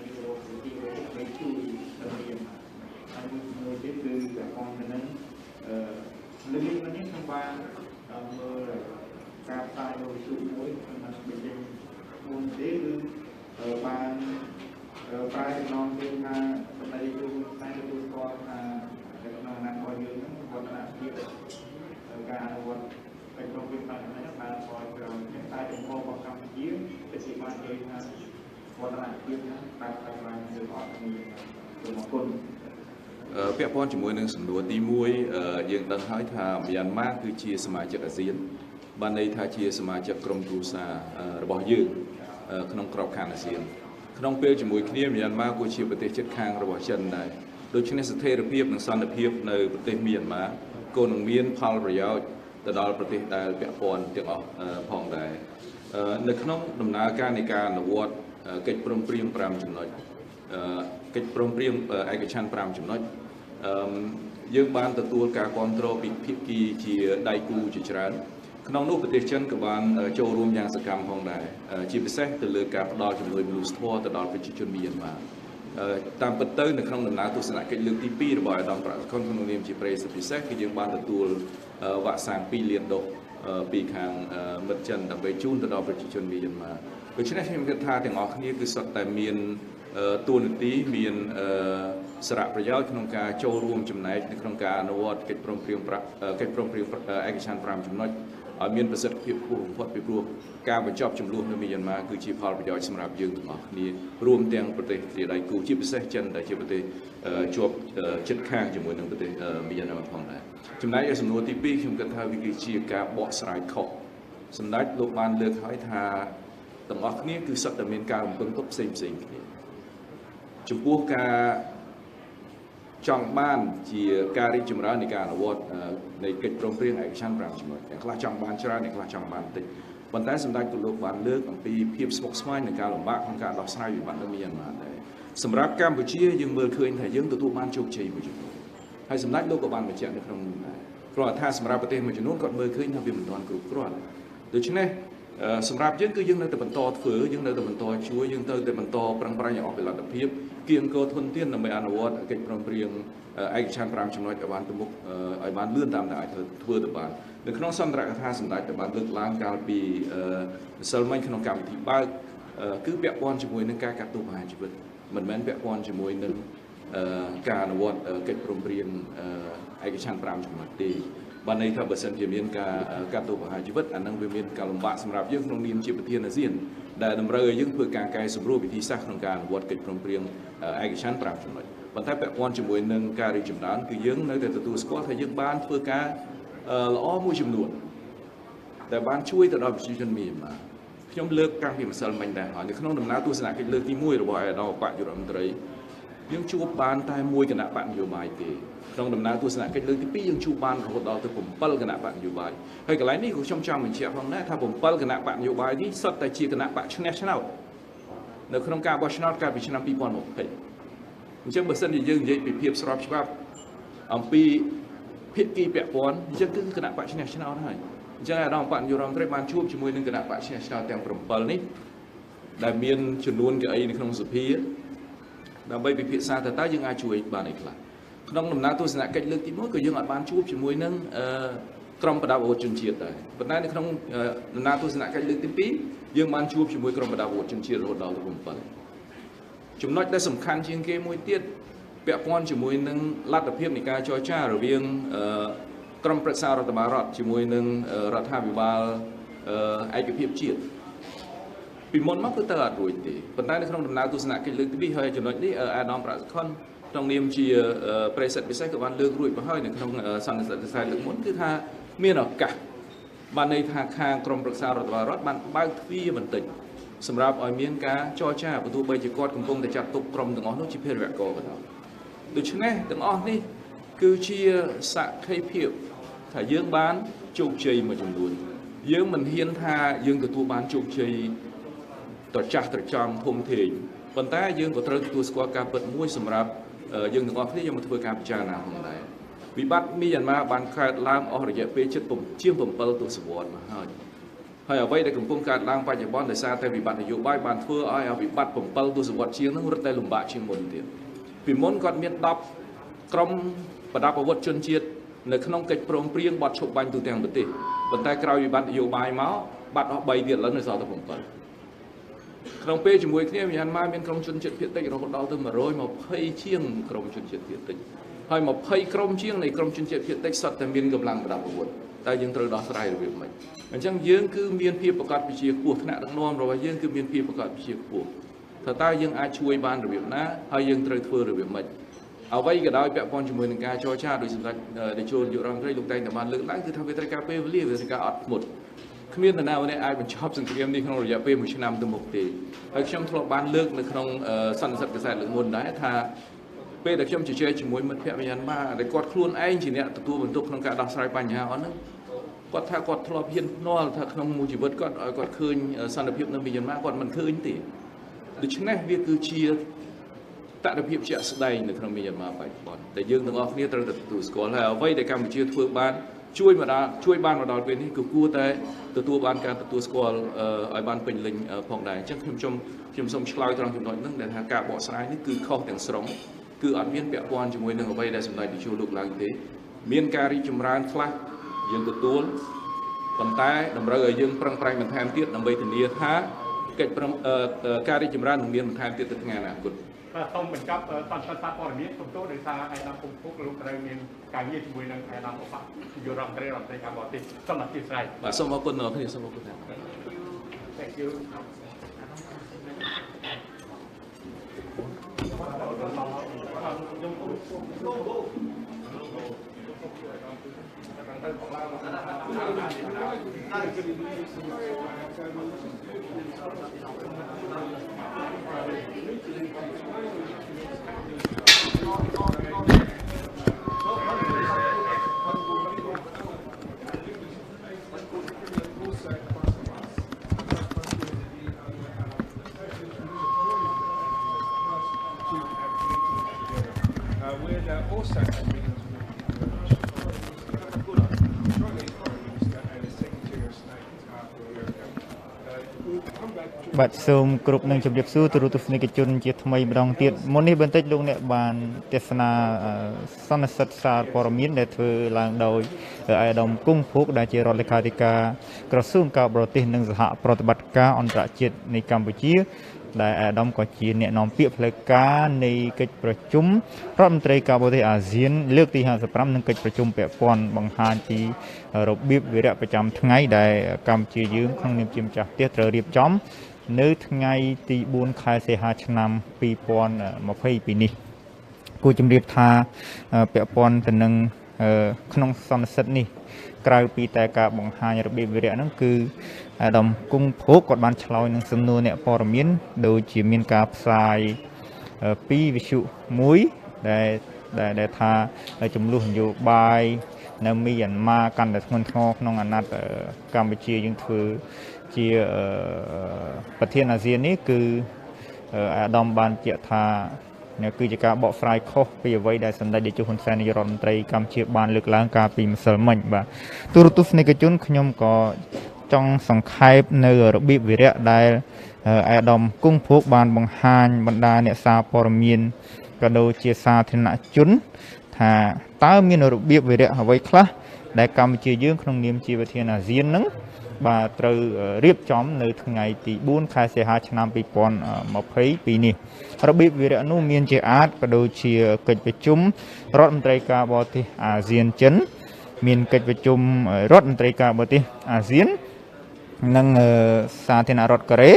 យាយរកទីវិញជួយទៅមានហើយមួយទៀតគឺប្រព័ន្ធទៅនឹងលើកនេះខ្ញុំបានមើលការផ្សាយរបស់វិទ្យុមួយខ្ញុំបានបញ្ចេញមុនទេគឺបានប្រាយចំណងជើងថាសម្ដីទូតែទទួលស្គាល់ថាក្នុងអនាគតយើងនឹងវឌ្ឍនភាពការអនុវត្តកិច្ចព្រមព្រៀងតាមនេះបានស្គាល់ក្រោយតែចំពោះរបស់កម្ពុជាពិតជាបាននិយាយថាវឌ្ឍនភាពហ្នឹងតាមតាមបានយើងអត់មានសូមអរគុណពាក់ព័ន្ធជាមួយនឹងសំណួរទី1យើងដឹងហើយថាមីយ៉ាន់ម៉ាគឺជាសមាជិកអាស៊ានបានន័យថាជាសមាជិកក្រុមគ្រួសាររបស់យើងក្នុងក្របខ័ណ្ឌអាស៊ានក្នុងពេលជាមួយគ្នាមីយ៉ាន់ម៉ាគឺជាប្រទេសជិតខាងរបស់ចិនដែរដូច្នេះស្ថិរភាពនិងសន្តិភាពនៅប្រទេសមីយ៉ាន់ម៉ាក៏នឹងមានផលប្រយោជន៍ទៅដល់ប្រទេសដែលពាក់ព័ន្ធទាំងអស់ផងដែរនៅក្នុងដំណើរការនៃការអនុវត្តកិច្ចព្រមព្រៀង5ចំណុចកិច្ចព្រមព្រៀងឯកច្ឆន្ទ5ចំណុចយើងបានទទួលការគាំទ្រពីភាគីជាដៃគូជាច្រើនក្នុងនោះប្រទេសចិនក៏បានចូលរួមយ៉ាងសកម្មផងដែរជាពិសេសទៅលើការផ្តល់ជំនួយមនុស្សធម៌ទៅដល់ប្រជាជនមីយ៉ាន់ម៉ាតាមពិតទៅនៅក្នុងដំណើរទស្សនកិច្ចលើកទី2របស់អាដាមប្រាក់ខុនក្នុងនាមជាប្រេសពិសេសគឺយើងបានទទួលវ៉ាក់សាំង2លានដូសពីខាងមិត្តចិនដើម្បីជូនទៅដល់ប្រជាជនមីយ៉ាន់ម៉ាដូច្នេះខ្ញុំគិតថាទាំងអស់គ្នាគឺសុទ្ធតែមានតួនាទីមានសារៈប្រយោជន៍ក្នុងការចូលរួមចំណែកនៅក្នុងការអនុវត្តកិច្ចព្រមព្រៀងឯកច្ឆន្ទ5ចំណុចឲ្យមានប្រសិទ្ធភាពខ្ពស់បំផុតពីព្រោះការបញ្ចប់ចំនួននៅមីយ៉ាន់ម៉ាគឺជាផលប្រយោជន៍សម្រាប់យើងទាំងអស់គ្នារួមទាំងប្រទេសជាដៃគូជាពិសេសចិនដែលជាប្រទេសជាប់ជិតខាងជាមួយនឹងប្រទេសមីយ៉ាន់ម៉ាផងដែរចំណែកឯសំណួរទី2ខ្ញុំគិតថាវាគឺជាការបកស្រាយខុសសម្ដេចលោកបានលើកហើយថាទាំងអស់គ្នាគឺសុទ្ធតែមានការរំពឹងទុកផ្សេងគ្នាចំពោះការចង់បានជាការរីកចម្រើននៃការអនុវត្តនៃកិច្ចព្រមព្រៀងឯកច្ឆន្ទ5ចំណុចអ្នកខ្លះចង់បានច្រើនអ្នកខ្លះចង់បានតិចប៉ុន្តែសម្ដេចក៏លោកបានលើកអំពីភាពស្មុគស្មាញនៃការលំបាកក្នុងការដោះស្រាយវិបត្តិនៅមីយ៉ាន់ម៉ាដែរសម្រាប់កម្ពុជាយើងមើលឃើញថាយើងទទួលបានជោគជ័យមួយចំនួនហើយសម្ដេចលោកក៏បានបញ្ជាក់នៅក្នុងនោះដែរព្រោះថាសម្រាប់ប្រទេសមួយចំនួនគាត់មើលឃើញថាវាមិនទាន់គ្រប់គ្រាន់ដូច្នេះសម្រាប់យើងគឺយើងនៅតែបន្តធ្វើយើងនៅតែបន្តជួយយើងទៅតែបន្តប្រឹងប្រែងឲ្យអស់ពីលទ្ធភាពគៀងគរធនធានដើម្បីអនុវត្តកិច្ចព្រមព្រៀងឯកច្ឆន្ទ5ចំណុចឲ្យបានទៅមុខឲ្យបានលឿនតាមដែលអាចធ្វើទៅបាននៅក្នុងសន្ទរកថាសម្ដេចបានលើកឡើងកាលពីម្សិលមិញក្នុងកម្មវិធីបើកគឺពាក់ព័ន្ធជាមួយនឹងការកាត់ទោសប្រហារជីវិតមិនមែនពាក់ព័ន្ធជាមួយនឹងការអនុវត្តកិច្ចព្រមព្រៀងឯកច្ឆន្ទ5ចំណុចទេបានន័យថាបើសិនជាមានការកាត់ទោសប្រហារជីវិតអានឹងវាមានការលំបាកសម្រាប់យើងក្នុងនាមជាប្រធានអាស៊ានដែលតម្រូវឲ្យយើងធ្វើការកែសម្រួលវិធីសាស្ត្រក្នុងការអនុវត្តកិច្ចព្រមព្រៀងឯកច្ឆន្ទ5ចំណុចប៉ុន្តែពាក់ព័ន្ធជាមួយនឹងការរីកចម្រើនគឺយើងនៅតែទទួលស្គាល់ថាយើងបានធ្វើការល្អមួយចំនួនដែលបានជួយទៅដល់ប្រជាជនមីយ៉ាន់ម៉ាខ្ញុំលើកតាំងពីម្សិលមិញដែរហើយនៅក្នុងដំណើរទស្សនកិច្ចលើកទី1របស់អាដាមបកយុរដ្ឋមន្ត្រីយើងជួបបានតែមួយគណៈបកនយោបាយទេក្នុងដំណើរទស្សនកិច្ចលើកទី2យើងជួបបានរហូតដល់ទៅ7គណៈបកនយោបាយហើយកន្លែងនេះក៏ខ្ញុំចង់បញ្ជាក់ផងដែរថា7គណៈបកនយោបាយនេះសុទ្ធតែជាគណៈបកឈ្នះឆ្នោតនៅក្នុងការបោះឆ្នោតកាលពីឆ្នាំ2020អញ្ចឹងបើសិនជាយើងនិយាយពីភាពស្របច្បាប់អំពីភាគីពាក់ព័ន្ធអញ្ចឹងគឺគណៈបកឈ្នះឆ្នោតហើយអ ចឹងអាដាមbạnយុរ៉មត្រីបានជួបជាមួយនឹងគណៈបព្វជិឆ្នោតទាំង7នេះដែលមានចំនួនកៅអីនៅក្នុងសភាដើម្បីពិភាក្សាតើយើងអាចជួយបានអីខ្លះក្នុងដំណើរទស្សនកិច្ចលើកទី1ក៏យើងអាចបានជួបជាមួយនឹងក្រុមប្រដាប់អាវុធជនជាតិដែរប៉ុន្តែនៅក្នុងដំណើរទស្សនកិច្ចលើកទី2យើងបានជួបជាមួយក្រុមប្រដាប់អាវុធជនជាតិរហូតដល់7ចំណុចដែលសំខាន់ជាងគេមួយទៀតពាក់ព័ន្ធជាមួយនឹងលទ្ធភាពនៃការចរចារវាងក្រុមប្រឹក្សារដ្ឋបាលរដ្ឋជាមួយនឹងរដ្ឋាភិបាលឯកភាពជាតិពីមុនមកគឺទៅអត់រួចទេប៉ុន្តែនៅក្នុងដំណើរទស្សនកិច្ចលើកទី2ហើយចំណុចនេះអាដាមប្រាក់សុខុនក្នុងនាមជាប្រិយសិទ្ធិពិសេសក៏បានលើករួចមកហើយនៅក្នុងសន្និសីទខ្សែលើកមុនគឺថាមានឱកាសបានន័យថាខាងក្រុមប្រឹក្សារដ្ឋបាលរដ្ឋបានបើកទ្វារបន្តិចសម្រាប់ឲ្យមានការចរចាបើទោះបីជាគាត់កំពុងតែចាត់ទុកក្រុមទាំងអស់នោះជាភារវករក៏ដោយដូច្នេះទាំងអស់នេះគឺជាសក្ខីភាពថាយើងបានជោគជ័យមួយចំនួនយើងមិនហ៊ានថាយើងទទួលបានជោគជ័យត្រចះត្រចង់ធំធេងប៉ុន្តែយើងក៏ត្រូវទទួលស្គាល់ការពិតមួយសម្រាប់យើងទាំងអស់គ្នាយកមកធ្វើការពិចារណាផងដែរវិបត្តិមីយ៉ាន់ម៉ាបានកើតឡើងអស់រយៈពេលជិតជាង7ទសវត្សរ៍មកហើយអ្វីដែលកំពុងកើតឡើងបច្ចុប្បន្នដោយសារតែវិបត្តិនយោបាយបានធ្វើឲ្យវិបត្តិ7ទសវត្សរ៍ជាងនឹងរឹតតែលំបាកជាងមុនទៀតពីមុនគាត់មាន10ក្រុមប្រដាប់អាវុធជនជាតិនៅក្នុងកិច្ចព្រមព្រៀងបទឈប់បាញ់ទូទាំងប្រទេសប៉ុន្តែក្រោយវិបត្តិនយោបាយមកបាត់អស់3ទៀតឡើងនៅសល់តែ7ក្នុងពេលជាមួយគ្នាមីយ៉ាន់ម៉ាមានក្រុមជនជាតិភាគតិចរហូតដល់ទៅ120ជាងក្រុមជនជាតិភាគតិចហើយ20ក្រុមជាងនៃក្រុមជនជាតិភាគតិចសុទ្ធតែមានកម្លាំងប្រដាប់អាវុធតែយើងត្រូវដោះស្រាយរបៀបម៉េចអញ្ចឹងយើងគឺមានភាពប្រកបវិជ្ជាខ្ពស់ថ្នាក់ដឹកនាំរបស់យើងគឺមានភាពប្រកបវិជ្ជាខ្ពស់ថាតើយើងអាចជួយបានរបៀបណាហើយយើងត្រូវធ្វើរបៀបម៉េចអ្វីក៏ដោយពាក់ព័ន្ធជាមួយនឹងការចរចាដោយសម្ដេចនាយករដ្ឋមន្ត្រីលោកតែងតែបានលើកឡើងគឺថាវាត្រូវការពេលវេលាវាត្រូវការអត់ធ្មត់គ្មាននរណាម្នាក់អាចបញ្ចប់សង្គ្រាមនេះក្នុងរយៈពេល1ឆ្នាំទៅមុខទេហើយខ្ញុំធ្លាប់បានលើកនៅក្នុងសន្និសីទកាសែតលើកមុនដែរថាពេលដែលខ្ញុំជជែកជាមួយមិត្តភ័ក្តិមីយ៉ាន់ម៉ាដែលគាត់ខ្លួនឯងជាអ្នកទទួលបន្ទុកក្នុងការដោះស្រាយបញ្ហាអស់ហ្នឹងគាត់ថាគាត់ធ្លាប់ហ៊ានភ្នាល់ថាក្នុងមួយជីវិតគាត់ឲ្យគាត់ឃើញសន្តិភាពនៅមីយ៉ាន់ម៉ាគាត់មិនឃើញទេដូច្នេះវាគឺជាតថភាពជាក់ស្ដែងនៅក្នុងមីយ៉ាន់ម៉ាបច្ចុប្បន្នដែលយើងទាំងអស់គ្នាត្រូវតែទទួលស្គាល់ហើយអ្វីដែលកម្ពុជាធ្វើបានជួយបានមកដល់ពេលនេះគឺគួរតែទទួលបានការទទួលស្គាល់ឲ្យបានពេញលេញផងដែរអញ្ចឹងខ្ញុំសូមឆ្លើយត្រង់ចំណុចហ្នឹងដែលថាការបកស្រាយនេះគឺខុសទាំងស្រុងគឺអត់មានពាក់ព័ន្ធជាមួយនឹងអ្វីដែលសម្ដេចនាយកលោកឡើងទេមានការរីកចម្រើនខ្លះយើងទទួលប៉ុន្តែតម្រូវឲ្យយើងប្រឹងប្រែងបន្ថែមទៀតដើម្បីធានាថាកិច្ចការរីកចម្រើននឹងមានបន្ថែមទៀតទៅថ្ងៃអនាគតសូមបញ្ចប់សន្និសីទសារព័ត៌មានសំទោសដោយសារឯកឧត្តមភូមិភុកលោកត្រូវមានការងារជាមួយនឹងឯកឧត្តមឧបនាយករដ្ឋមន្ត្រីការបរទេសសូមអធិស្ឋានបាទសូមអរគុណដល់គ្នាសូមអរគុណ Thank youបាទសូមគ្រប់នឹងជម្រាបសួរទូរទស្សនិកជនជាថ្មីម្ដងទៀតមុននេះបន្តិចលោកអ្នកបានទស្សនាសន្និសីទសារព័ត៌មានដែលធ្វើឡើងដោយអាយដាមគង់ភោគដែលជារដ្ឋលេខាធិការក្រសួងការបរទេសនិងសហប្រតិបត្តិការអន្តរជាតិនៃកម្ពុជាដែលអាយដាមក៏ជាអ្នកនាំពាក្យផ្លូវការនៃកិច្ចប្រជុំរដ្ឋមន្ត្រីការបរទេសអាស៊ានលើកទី55និងកិច្ចប្រជុំពាក់ព័ន្ធបង្ហាញពីរបៀបវិរៈប្រចាំថ្ងៃដែលកម្ពុជាយើងក្នុងនាមជាម្ចាស់ផ្ទះត្រូវរៀបចំនៅថ្ងៃទី4ខែសីហាឆ្នាំ2022នេះគួរជំរាបថាពាក់ព័ន្ធទៅនឹងក្នុងសន្និសីទនេះក្រៅពីតែការបង្ហាញរបៀបវិរៈហ្នឹងគឺអាដាមគង់ភោគគាត់បានឆ្លើយនឹងសំណួរអ្នកព័ត៌មានដូចជាមានការផ្សាយពីវិទ្យុមួយដែលថាចំនួននយោបាយនៅមីយ៉ាន់ម៉ាកាន់តែធ្ងន់ធ្ងរក្នុងអាណត្តិកម្ពុជាយើងធ្វើជាប្រធានអាស៊ាននេះគឺអាដាមបានជាក់ថា គឺជាការបកស្រាយខុសពីអ្វីដែលសម្ដេចតេជោហ៊ុនសែននាយករដ្ឋមន្ត្រីកម្ពុជាបានលើកឡើងកាលពីម្សិលមិញបាទទូរទស្សនិកជនខ្ញុំក៏ចង់សង្ខេបនៅរបៀបវិរៈដែលអាដាមគង់ភោគបានបង្ហាញបណ្ដាអ្នកសារព័ត៌មានក៏ដូចជាសាធារណជនថាតើមានរបៀបវិរៈអ្វីខ្លះដែលកម្ពុជាយើងក្នុងនាមជាប្រធានអាស៊ាននឹងបាទត្រូវរៀបចំនៅថ្ងៃទី4ខែសីហាឆ្នាំ2022នេះរបៀបវិរៈនោះមានជាអាចក៏ដូចជាកិច្ចប្រជុំរដ្ឋមន្ត្រីការបរទេសអាស៊ានចិនមានកិច្ចប្រជុំរដ្ឋមន្ត្រីការបរទេសអាស៊ាននិងសាធារណរដ្ឋកូរ៉េ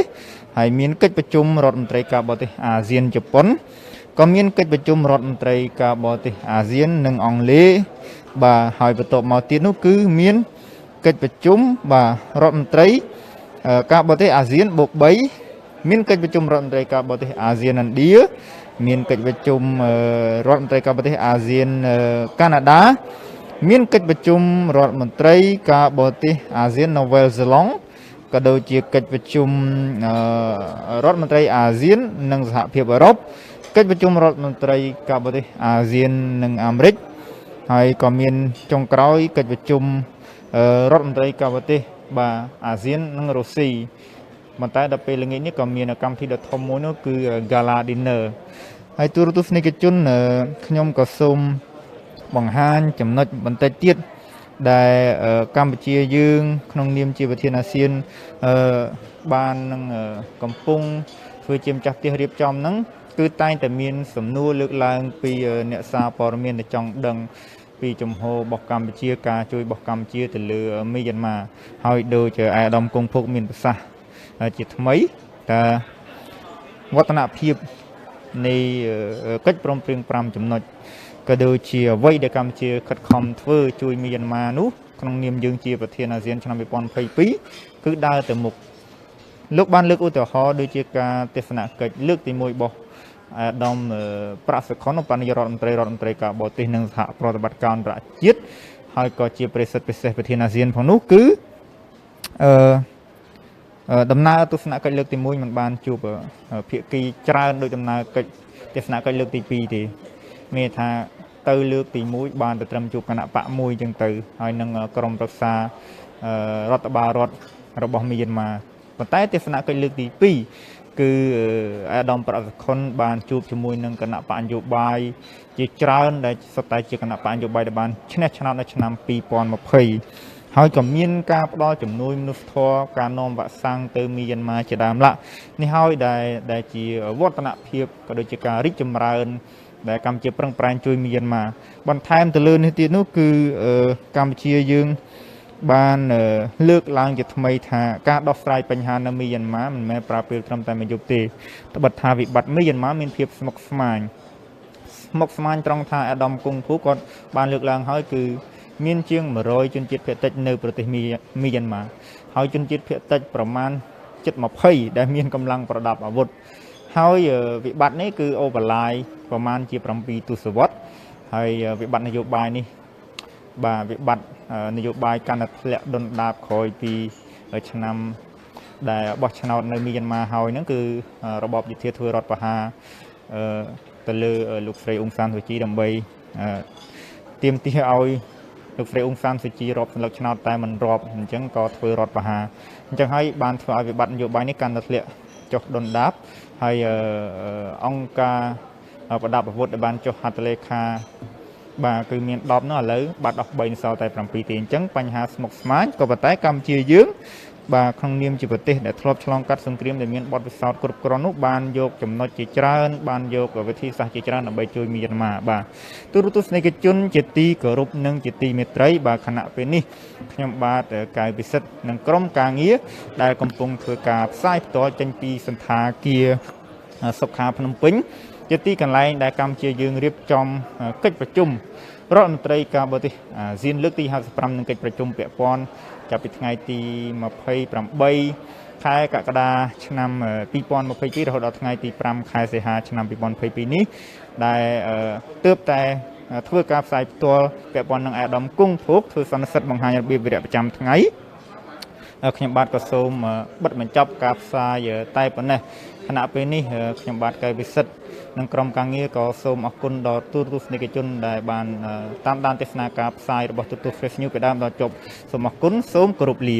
ហើយមានកិច្ចប្រជុំរដ្ឋមន្ត្រីការបរទេសអាស៊ានជប៉ុនក៏មានកិច្ចប្រជុំរដ្ឋមន្ត្រីការបរទេសអាស៊ាននិងអង់គ្លេសបាទហើយបន្ទាប់មកទៀតនោះគឺមានកិច្ចប្រជុំបាទរដ្ឋមន្ត្រីការបរទេសអាស៊ានបូក3មានកិច្ចប្រជុំរដ្ឋមន្ត្រីការបរទេសអាស៊ានឥណ្ឌាមានកិច្ចប្រជុំរដ្ឋមន្ត្រីការបរទេសអាស៊ានកាណាដាមានកិច្ចប្រជុំរដ្ឋមន្ត្រីការបរទេសអាស៊ាននៅវែលសេឡង់ក៏ដូចជាកិច្ចប្រជុំរដ្ឋមន្ត្រីអាស៊ាននិងសហភាពអឺរ៉ុបកិច្ចប្រជុំរដ្ឋមន្ត្រីការបរទេសអាស៊ាននិងអាមេរិកហើយក៏មានចុងក្រោយកិច្ចប្រជុំរដ្ឋមន្ត្រីការបរទេសបាទអាស៊ាននិងរុស្ស៊ីប៉ុន្តែដល់ពេលល្ងាចនេះក៏មានកម្មវិធីដ៏ធំមួយនោះគឺ Gala Dinner ហើយទូរទស្សនិកជនខ្ញុំក៏សូមបង្ហាញចំណុចបន្តិចទៀតដែលកម្ពុជាយើងក្នុងនាមជាប្រធានអាស៊ានបាននឹងកំពុងធ្វើជាម្ចាស់ផ្ទះរៀបចំហ្នឹងគឺតែងតែមានសំណួរលើកឡើងពីអ្នកសារព័ត៌មានដែលចង់ដឹងពីជំហររបស់កម្ពុជាការជួយរបស់កម្ពុជាទៅលើមីយ៉ាន់ម៉ាហើយដូចអាដាមគង់ភោគមានប្រសាសន៍ជាថ្មីថាវឌ្ឍនភាពនៃកិច្ចព្រមព្រៀង5ចំណុចក៏ដូចជាអ្វីដែលកម្ពុជាខិតខំធ្វើជួយមីយ៉ាន់ម៉ានោះក្នុងនាមយើងជាប្រធានអាស៊ានឆ្នាំ2022គឺដើរទៅមុខលោកបានលើកឧទាហរណ៍ដូចជាការទស្សនកិច្ចលើកទី1របស់អាដាមប្រាក់សុខុនបណ្ឌិតរដ្ឋមន្ត្រីការបរទេសនិងសហប្រតិបត្តិការអន្តរជាតិហើយក៏ជាប្រធានពិសេសប្រធានអាស៊ានផងនោះគឺដំណើរទស្សនកិច្ចលើកទី1មិនបានជួបភាគីច្រើនដោយដំណើរកិច្ចទស្សនកិច្ចលើកទី2ទេមានថាទៅលើកទី1បានទៅត្រឹមជួបគណៈបកមួយចឹងទៅហើយនឹងក្រុមប្រឹក្សារដ្ឋបាលរដ្ឋរបស់មីយ៉ាន់ម៉ាប៉ុន្តែទស្សនកិច្ចលើកទី2គឺអាដាមប្រាក់សុខុនបានជួបជាមួយនឹងគណៈបកនយោបាយជាច្រើនដែលសុទ្ធតែជាគណៈបកនយោបាយដែលបានឈ្នះឆ្នោតនៅឆ្នាំ2020ហើយក៏មានការផ្ដល់ជំនួយមនុស្សធម៌ការនាំវ៉ាក់សាំងទៅមីយ៉ាន់ម៉ាជាដើមឡានេះហើយដែលជាវឌ្ឍនភាពក៏ដូចជាការរីកចម្រើនដែលកម្ពុជាប្រឹងប្រែងជួយមីយ៉ាន់ម៉ាបន្ថែមទៅលើនេះទៀតនោះគឺកម្ពុជាយើងបានលើកឡើងជាថ្មីថាការដោះស្រាយបញ្ហានៅមីយ៉ាន់ម៉ាមិនមែនប្រើពេលត្រឹមតែមួយយប់ទេត្បិតថាវិបត្តិមីយ៉ាន់ម៉ាមានភាពស្មុគស្មាញត្រង់ថាអាដាមគង់ភូគាត់បានលើកឡើងហើយគឺមានជាង100ជនជាតិភាគតិចនៅប្រទេសមីយ៉ាន់ម៉ាហើយជនជាតិភាគតិចប្រមាណ720ដែលមានកម្លាំងប្រដាប់អាវុធហើយវិបត្តិនេះគឺអូវឡាយប្រមាណជា7ទសវត្សរ៍ហើយវិបត្តិនយោបាយនេះបាទវិបត្តិនយោបាយកាន់តែធ្លាក់ដុនដាបក្រោយពីឆ្នាំដែលបោះឆ្នោតនៅមីយ៉ាន់ម៉ាហើយហ្នឹងគឺរបបយុត្តិធ្វើរដ្ឋប្រហារទៅលើលោកស្រីអ៊ុងសានស៊ូជីដើម្បីទាមទារឲ្យលោកស្រីអ៊ុងសានស៊ូជីរាប់សន្លឹកឆ្នោតតែមិនរាប់អញ្ចឹងក៏ធ្វើរដ្ឋប្រហារអញ្ចឹងហើយបានធ្វើឲ្យវិបត្តិនយោបាយនេះកាន់តែធ្លាក់ចុះដុនដាបហើយអង្គការប្រដាប់អាវុធដែលបានចុះហត្ថលេខាបាទគឺមាន10នោះឥឡូវបាត់អស់3សល់តែ7ទេអញ្ចឹងបញ្ហាស្មុគស្មាញក៏ប៉ុន្តែកម្ពុជាយើងបាទក្នុងនាមជាប្រទេសដែលធ្លាប់ឆ្លងកាត់សង្គ្រាមដែលមានបទពិសោធន៍គ្រប់គ្រាន់នោះបានយកចំណុចជាច្រើនបានយកវិធីសាស្ត្រជាច្រើនដើម្បីជួយមីយ៉ាន់ម៉ាបាទទូរទស្សនិកជនជាទីគោរពនិងជាទីមេត្រីបាទខណៈពេលនេះខ្ញុំបាទកៅពិសិដ្ឋនិងក្រុមការងារដែលកំពុងធ្វើការផ្សាយផ្ទាល់ចេញពីសន្តាគារសុខាភ្នំពេញជាទីកន្លែងដែលកម្ពុជាយើងរៀបចំកិច្ចប្រជុំរដ្ឋមន្ត្រីការបរទេសអាស៊ានលើកទី55និងកិច្ចប្រជុំពាក់ព័ន្ធចាប់ពីថ្ងៃទី28ខែកក្កដាឆ្នាំ2022រហូតដល់ថ្ងៃទី5ខែសីហាឆ្នាំ2022នេះដែលទើបតែធ្វើការផ្សាយផ្ទាល់ពាក់ព័ន្ធនឹងអាដាមគង់ភោគធ្វើសន្និសីទបង្ហាញរបៀបវិរៈប្រចាំថ្ងៃ ខ្ញុំបាទក៏សូមបិទបញ្ចប់ការផ្សាយតែប៉ុណ្ណេះខណៈពេលនេះខ្ញុំបាទកែវិសិទ្ធនិងក្រុមការងារក៏សូមអរគុណដល់ទូរទស្សនិកជនដែលបានតាមដានទស្សនាការផ្សាយរបស់ទូរទស្សន៍ Fresh News ពីដើមដល់ចប់សូមអរគុណសូមគោរពលា